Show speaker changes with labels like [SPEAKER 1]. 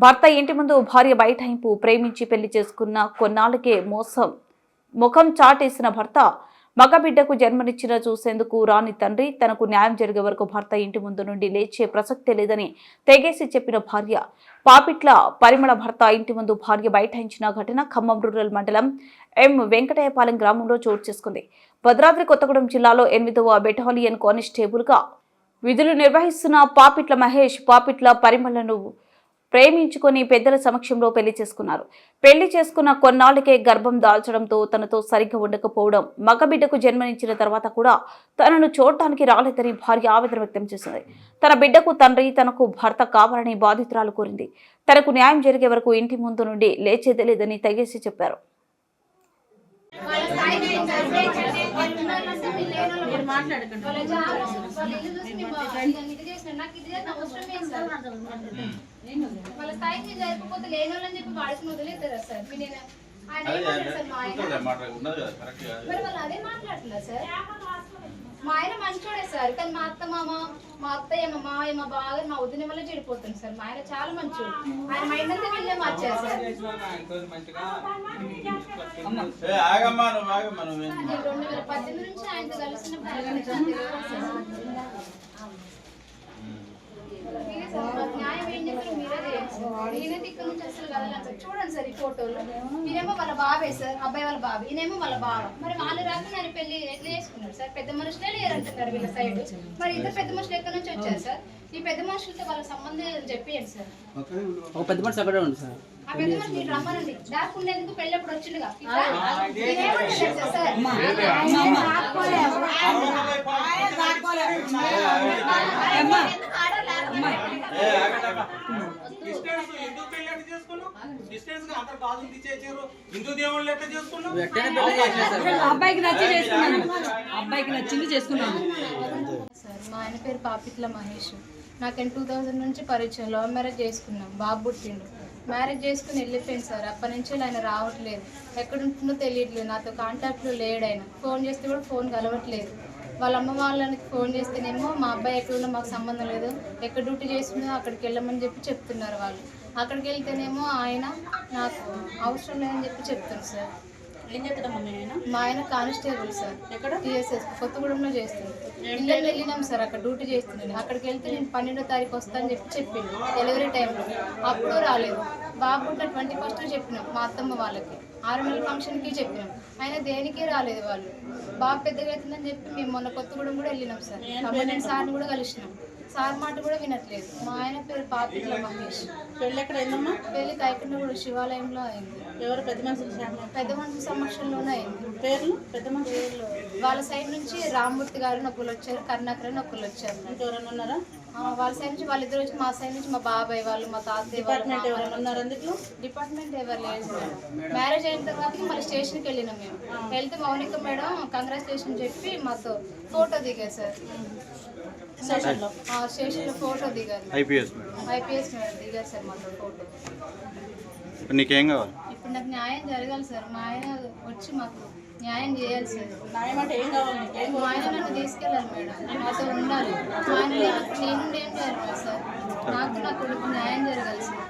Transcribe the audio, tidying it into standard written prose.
[SPEAKER 1] భర్త ఇంటి ముందు భార్య బైఠాయింపు, ప్రేమించి పెళ్లి చేసుకున్న కొన్నాళ్ళకే ముఖం చాటేసిన భర్త మగబిడ్డకు జన్మనిచ్చిన చూసేందుకు రాని తండ్రి తనకు న్యాయం జరిగే వరకు భర్త ఇంటి ముందు నుండి లేచే ప్రసక్తే లేదని తెగేసి చెప్పిన భార్య పాపిట్ల పరిమళ భర్త ఇంటి ముందు భార్య బైఠాయించిన ఘటన ఖమ్మం రూరల్ మండలం ఎం వెంకటయ్యపాలెం గ్రామంలో చోటు చేసుకుంది. భద్రాద్రి కొత్తగూడెం జిల్లాలో 8వ బెటాలియన్ కానిస్టేబుల్గా విధులు నిర్వహిస్తున్న పాపిట్ల మహేష్ పాపిట్ల పరిమళను ప్రేమించుకుని పెద్దల సమక్షంలో పెళ్లి చేసుకున్నారు. పెళ్లి చేసుకున్న కొన్నాళ్ళకే గర్భం దాల్చడంతో తనతో సరిగ్గా ఉండకపోవడం, మగబిడ్డకు జన్మనిచ్చిన తర్వాత కూడా తనను చూడటానికి రాలేదని భార్య ఆవేదన వ్యక్తం చేసింది. తన బిడ్డకు తండ్రి తనకు భర్త కావాలని బాధితురాలు కోరింది. తనకు న్యాయం జరిగే వరకు ఇంటి ముందు నుండి లేచేదే లేదని తెగేసి చెప్పారు.
[SPEAKER 2] వాళ్ళ స్థాయికి జరగకపోతే లేని వాళ్ళని చెప్పి వాడుకుని వదిలేస్తారా సార్? మరి వాళ్ళు అదే మాట్లాడట్లేదు సార్. మా ఆయన మంచోడే సార్, కానీ మా అత్త మా అత్తయ్య మా మావయ్య మా బాగా మా వదిన వల్ల చెడిపోతుంది సార్. మా ఆయన చాలా మంచోడు. ఆయన మైండ్ అంతా వెళ్ళే మార్చారు సార్. 2018 నుంచి ఆయనతో కలిసిన న్యాయం ఏం చెప్పారు మీరే చేయండి. నేనే దిక్కు నుంచి అసలు కదలని సార్. చూడండి సార్ ఈ ఫోటోలు. మీరేమో వాళ్ళ బాబే సార్, అబ్బాయి వాళ్ళ బాబు, ఈయనేమో వాళ్ళ బావ. మరి వాళ్ళు రాక నేను పెళ్లి ఎట్లా చేసుకున్నారు సార్? పెద్ద మనుషులే లేరంటున్నారు వీళ్ళ సైడ్. మరి ఇద్దరు పెద్ద మనుషులు ఎక్కడి నుంచి వచ్చారు సార్? ఈ పెద్ద మనుషులతో వాళ్ళ సంబంధం చెప్పేయండి సార్.
[SPEAKER 3] పెద్ద మనిషి అక్కడే ఉంది సార్.
[SPEAKER 2] ఆ పెద్ద మనిషి ఇటు రమ్మనండి. దాక్కుండేందుకు పెళ్ళి ఎప్పుడు వచ్చిండుగా
[SPEAKER 4] అబ్బాయికి నచ్చింది చేసుకున్నాను.
[SPEAKER 2] సార్ మా ఆయన పేరు పాపిట్ల మహేష్. నాకు 2000 నుంచి పరిచయం. లవ్ మ్యారేజ్ చేసుకున్నాం. బాబు పుట్టిండు. మ్యారేజ్ చేసుకుని వెళ్ళిపోయింది సార్. అప్పటి నుంచి ఆయన రావట్లేదు. ఎక్కడుంటుందో తెలియట్లేదు. నాతో కాంటాక్ట్లో లేడు. ఆయన ఫోన్ చేస్తే కూడా ఫోన్ కలవట్లేదు. వాళ్ళ అమ్మ వాళ్ళకి ఫోన్ చేస్తేనేమో మా అబ్బాయి ఎక్కడున్నా మాకు సంబంధం లేదు, ఎక్కడ డ్యూటీ చేస్తుందో అక్కడికి వెళ్ళమని చెప్పి చెప్తున్నారు వాళ్ళు. అక్కడికి వెళ్తేనేమో ఆయన నాకు అవసరం లేదని చెప్పి చెప్తున్నారు సార్.
[SPEAKER 4] ఏం చేస్తాడమ్మా మీ ఆయన?
[SPEAKER 2] మా ఆయన కానిస్టేబుల్ సార్.
[SPEAKER 4] ఎక్కడ?
[SPEAKER 2] టీఎస్ఎస్ కొత్తగూడెంలో చేస్తున్నాను. ఇళ్ళకి వెళ్ళినాం సార్, అక్కడ డ్యూటీ చేస్తున్నాను. అక్కడికి వెళ్తే నేను 12వ తారీఖు వస్తానని చెప్పి చెప్పిండు డెలివరీ టైంలో. అప్పుడు రాలేదు. బాబు పుట్టిన 21 చెప్పినాం మా అత్తమ్మ వాళ్ళకి. 6 నెలల ఫంక్షన్కి చెప్పినాం. అయినా దేనికి రాలేదు వాళ్ళు. బాబు పెద్దగా అవుతుందని చెప్పి మేము మొన్న కొత్తగూడెం కూడా వెళ్ళినాం సార్. కమిషన్ సార్ని కూడా కలిసినాం. సార్ మాట కూడా వినట్లేదు. మా ఆయన పేరు పాపిట్ల మహేష్.
[SPEAKER 4] పెళ్ళి ఎక్కడ అయిందమ్మా?
[SPEAKER 2] పెళ్లి కాయకుండా కూడా శివాలయంలో అయింది.
[SPEAKER 4] ఎవరు? పెద్ద మనుషులు?
[SPEAKER 2] పెద్ద మనుషుల సమక్షంలోనే అయింది.
[SPEAKER 4] పేర్లు? పెద్ద మనుషులు
[SPEAKER 2] వాళ్ళ సైడ్ నుంచి రామ్మూర్తి గారు నొప్పులు వచ్చారు, కరుణాకర్ నొప్పులు వచ్చారు.
[SPEAKER 4] ఇంకెవరైనా ఉన్నారా?
[SPEAKER 2] వాళ్ళ సైడ్ నుంచి వాళ్ళిద్దరు వచ్చి, మా సైడ్ నుంచి మా బాబాయ్ వాళ్ళు, మా తాతయ్య
[SPEAKER 4] డిపార్ట్మెంట్ ఎవరైనా ఉన్నారు? అందుకు
[SPEAKER 2] డిపార్ట్మెంట్ ఎవరు లేదు. మ్యారేజ్ అయిన తర్వాత మళ్ళీ స్టేషన్కి వెళ్ళినాం. మేము వెళ్తే మౌనిక మేడం కంగ్రాచులేషన్ చెప్పి మాతో ఫోటో దిగారు సార్. స్టేషన్లో ఫోటో దిగారు. ఐపీఎస్ మేడం దిగారు సార్ మాతో ఫోటో.
[SPEAKER 5] నీకేం కావాలి?
[SPEAKER 2] ఇప్పుడు నాకు న్యాయం జరగాలి సార్. మా ఆయన వచ్చి మాకు న్యాయం చేయాలి సార్.
[SPEAKER 4] న్యాయం అంటే ఏం కావాలి?
[SPEAKER 2] మా ఆయన నన్ను తీసుకెళ్ళాలి మేడం, నాతో ఉండాలి. మా ఆయన లేనప్పుడు నేను ఏం చేయాలి సార్? నాకు నా కొడుకు న్యాయం జరగాలి సార్.